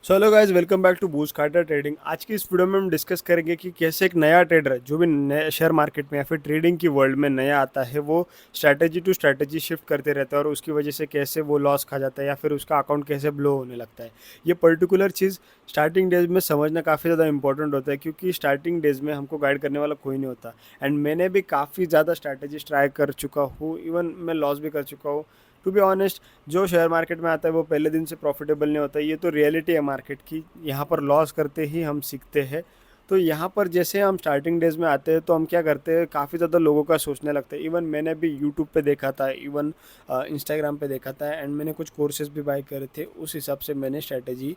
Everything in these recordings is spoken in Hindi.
So hello guys, welcome back to Boost Carter Trading. आज की इस वीडियो में हम डिस्कस करेंगे कि कैसे एक नया ट्रेडर जो भी नए शेयर मार्केट में या फिर ट्रेडिंग की वर्ल्ड में नया आता है वो स्ट्रैटेजी टू स्ट्रैटेजी शिफ्ट करते रहता है और उसकी वजह से कैसे वो लॉस खा जाता है या फिर उसका अकाउंट कैसे ब्लो होने लगता है। ये पर्टिकुलर चीज़ स्टार्टिंग डेज में समझना काफ़ी ज़्यादा इंपॉर्टेंट होता है, क्योंकि स्टार्टिंग डेज में हमको गाइड करने वाला कोई नहीं होता। एंड मैंने भी काफ़ी ज़्यादा स्ट्रैटेजीज ट्राई कर चुका हूँ, इवन मैं लॉस भी कर चुका हूँ। टू बी ऑनेस्ट, जो शेयर मार्केट में आता है वो पहले दिन से प्रॉफिटेबल नहीं होता। ये तो रियलिटी है मार्केट की। यहाँ पर लॉस करते ही हम सीखते हैं। तो यहाँ पर जैसे हम स्टार्टिंग डेज में आते हैं तो हम क्या करते हैं, काफ़ी ज़्यादा लोगों का सोचने लगता है। इवन मैंने भी यूट्यूब पे देखा था, इवन इंस्टाग्राम पे देखा था, एंड मैंने कुछ कोर्सेज भी बाय करे थे। उस हिसाब से मैंने स्ट्रैटेजी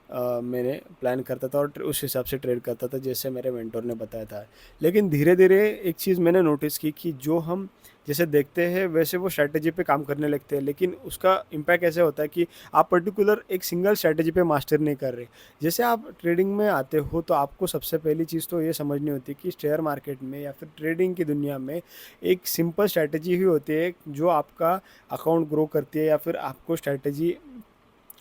मैंने प्लान करता था और उस हिसाब से ट्रेड करता था, जैसे मेरे मेंटोर ने बताया था। लेकिन धीरे धीरे एक चीज़ मैंने नोटिस की कि जो हम जैसे देखते हैं वैसे वो स्ट्रैटेजी पे काम करने लगते हैं, लेकिन उसका इम्पैक्ट ऐसे होता है कि आप पर्टिकुलर एक सिंगल स्ट्रैटेजी पे मास्टर नहीं कर रहे। जैसे आप ट्रेडिंग में आते हो तो आपको सबसे पहली चीज़ तो ये समझनी होती है कि शेयर मार्केट में या फिर ट्रेडिंग की दुनिया में एक सिंपल स्ट्रैटेजी ही होती है जो आपका अकाउंट ग्रो करती है या फिर आपको स्ट्रैटेजी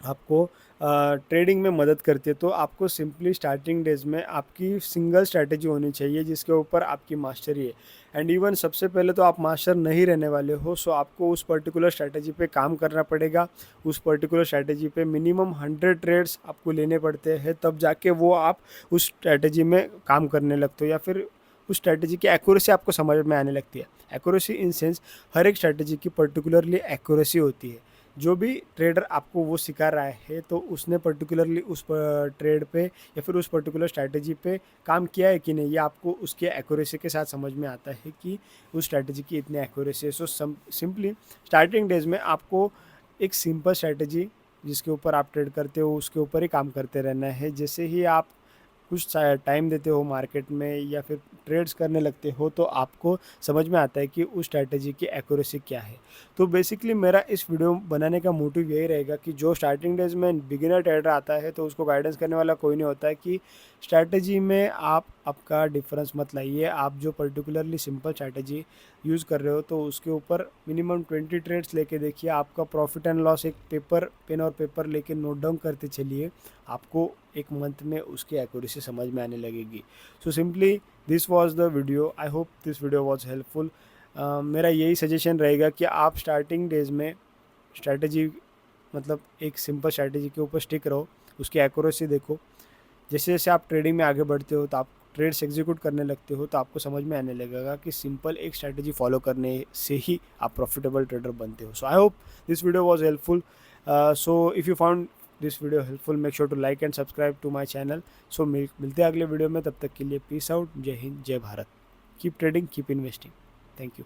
आपको ट्रेडिंग में मदद करती है। तो आपको सिंपली स्टार्टिंग डेज में आपकी सिंगल स्ट्रैटेजी होनी चाहिए जिसके ऊपर आपकी मास्टरी है। एंड इवन सबसे पहले तो आप मास्टर नहीं रहने वाले हो, सो आपको उस पर्टिकुलर स्ट्रैटेजी पे काम करना पड़ेगा। उस पर्टिकुलर स्ट्रैटेजी पे मिनिमम 100 ट्रेड्स आपको लेने पड़ते हैं, तब जाके वो आप उस स्ट्रैटेजी में काम करने लगते हो या फिर उस स्ट्रैटेजी की एक्यूरेसी आपको समझ में आने लगती है। एक्यूरेसी इन सेंस, हर एक स्ट्रैटेजी की पर्टिकुलरली एक्यूरेसी होती है। जो भी ट्रेडर आपको वो सिखा रहा है तो उसने पर्टिकुलरली उस ट्रेड पे या फिर उस पर्टिकुलर स्ट्रैटेजी पे काम किया है कि नहीं, ये आपको उसके एक्यूरेसी के साथ समझ में आता है कि उस स्ट्रैटेजी की इतनी एक्यूरेसी है। सो सिंपली स्टार्टिंग डेज में आपको एक सिंपल स्ट्रैटेजी जिसके ऊपर आप ट्रेड करते हो उसके ऊपर ही काम करते रहना है। जैसे ही आप कुछ टाइम देते हो मार्केट में या फिर ट्रेड्स करने लगते हो तो आपको समझ में आता है कि उस स्ट्रैटेजी की एक्यूरेसी क्या है। तो बेसिकली मेरा इस वीडियो बनाने का मोटिव यही रहेगा कि जो स्टार्टिंग डेज में बिगिनर ट्रेडर आता है तो उसको गाइडेंस करने वाला कोई नहीं होता है कि स्ट्रैटेजी में आप आपका डिफरेंस मत लाइए। आप जो पर्टिकुलरली सिंपल स्ट्रैटेजी यूज़ कर रहे हो तो उसके ऊपर मिनिमम 20 ट्रेड्स लेके देखिए। आपका प्रॉफिट एंड लॉस एक पेन और पेपर लेके नोट डाउन करते चलिए। आपको एक मंथ में उसकी एक्यूरेसी समझ में आने लगेगी। So simply this was the video. I hope this video was helpful. मेरा यही सजेशन रहेगा कि आप स्टार्टिंग डेज में स्ट्रैटेजी मतलब एक सिंपल स्ट्रैटेजी के ऊपर स्टिक रहो, उसकी एक्यूरेसी देखो। जैसे जैसे आप ट्रेडिंग में आगे बढ़ते हो तो आप ट्रेड्स एग्जीक्यूट करने लगते हो तो आपको समझ में आने लगेगा कि सिंपल एक स्ट्रैटेजी फॉलो करने से ही आप प्रॉफिटेबल ट्रेडर बनते हो। So I hope this video was helpful. So if you found this video helpful, make sure to like and subscribe to my channel. So मिलते हैं अगले वीडियो में, तब तक के लिए पीस आउट। जय हिंद, जय Bharat. Keep trading, keep investing. Thank you.